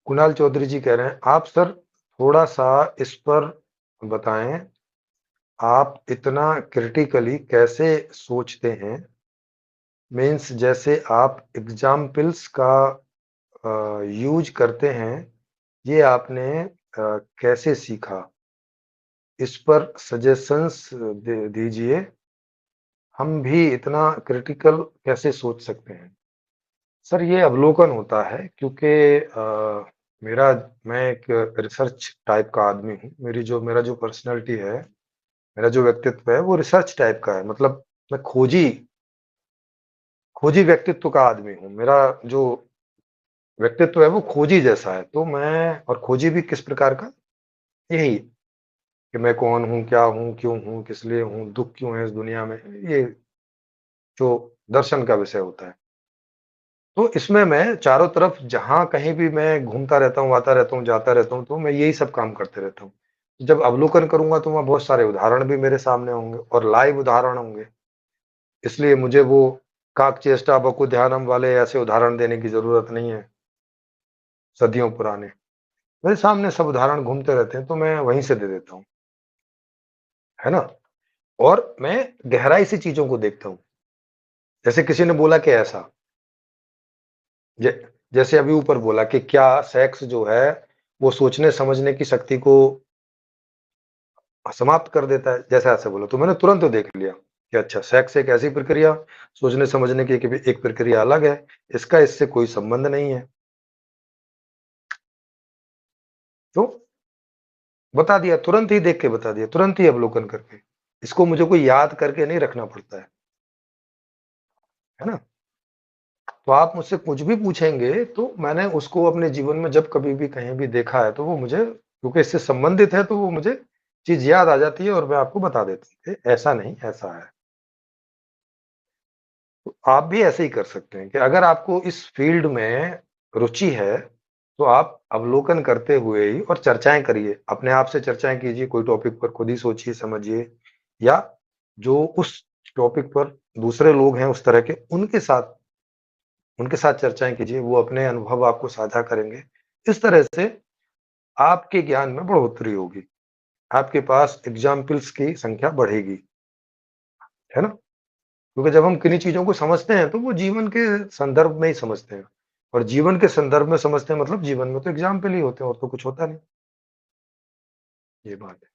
कुणाल चौधरी जी कह रहे हैं, आप सर थोड़ा-सा इस पर बताएँ, आप इतना क्रिटिकली कैसे सोचते हैं? मीन्स जैसे आप एग्ज़ाम्पल्स का यूज़ करते हैं, ये आपने कैसे सीखा? इस पर सजेशंस दीजिए, हम भी इतना क्रिटिकल कैसे सोच सकते हैं? सर ये अवलोकन होता है क्योंकि मेरा मैं एक रिसर्च टाइप का आदमी हूँ। मेरा जो पर्सनैलिटी है, मेरा जो व्यक्तित्व है वो रिसर्च टाइप का है। मतलब मैं खोजी व्यक्तित्व का आदमी हूँ। मेरा जो व्यक्तित्व है वो खोजी जैसा है। तो मैं और खोजी भी किस प्रकार का? यही कि मैं कौन हूँ, क्या हूँ, क्यों हूँ, किस लिए हूँ, दुःख क्यों है इस दुनिया में, ये जो दर्शन का विषय होता है। तो इसमें मैं चारों तरफ जहाँ कहीं भी मैं घूमता रहता हूँ, आता रहता हूँ, जाता रहता हूँ, तो मैं यही सब काम करते रहता हूँ। जब अवलोकन करूँगा तो वहाँ बहुत सारे उदाहरण भी मेरे सामने होंगे और लाइव उदाहरण होंगे। इसलिए मुझे वो काकचेष्टा बकुध्यानम वाले ऐसे उदाहरण देने की ज़रूरत नहीं है, सदियों पुराने। मेरे सामने सब उदाहरण घूमते रहते हैं, तो मैं वहीं से दे देता हूँ, है ना? और मैं गहराई से चीज़ों को देखता हूँ। जैसे किसी ने बोला कि ऐसा, ज जैसे अभी ऊपर बोला कि क्या सेक्स जो है, वो सोचने समझने की शक्ति को समाप्त कर देता है, जैसे ऐसे बोला, तो मैंने तुरंत तो देख लिया कि अच्छा सेक्स एक ऐसी प्रक्रिया, सोचने समझने की एक प्रक्रिया अलग है, इसका इससे कोई संबंध नहीं है। तो बता दिया, तुरंत ही देख के बता दिया, तुरंत ही अवलोकन करके। इसको मुझे कोई याद करके नहीं रखना पड़ता है ना? तो आप मुझसे कुछ भी पूछेंगे तो मैंने उसको अपने जीवन में जब कभी भी कहीं भी देखा है तो वो मुझे, क्योंकि इससे संबंधित है, तो वो मुझे चीज़ याद आ जाती है और मैं आपको बता देता हूँ कि ऐसा नहीं, ऐसा है। तो आप भी ऐसे ही कर सकते हैं कि अगर आपको इस फील्ड में रुचि है, तो आप अवलोकन करते हुए ही और चर्चाएँ करिए। अपने आप से चर्चाएँ कीजिए, कोई टॉपिक पर खुद ही सोचिए, समझिए, या जो उस टॉपिक पर दूसरे लोग हैं उस तरह के, उनके साथ चर्चाएँ कीजिए, वो अपने अनुभव आपको साझा करेंगे। इस तरह से आपके ज्ञान में बढ़ोतरी होगी। आपके पास एग्ज़ाम्पल्स की संख्या बढ़ेगी, है ना? क्योंकि जब हम किन्हीं चीज़ों को समझते हैं, तो वो जीवन के संदर्भ में ही समझते हैं, और जीवन के संदर्भ में समझते हैं मतलब जीवन में तो एग्ज़ाम्पल ही होते हैं और तो कुछ होता नहीं। ये बात है।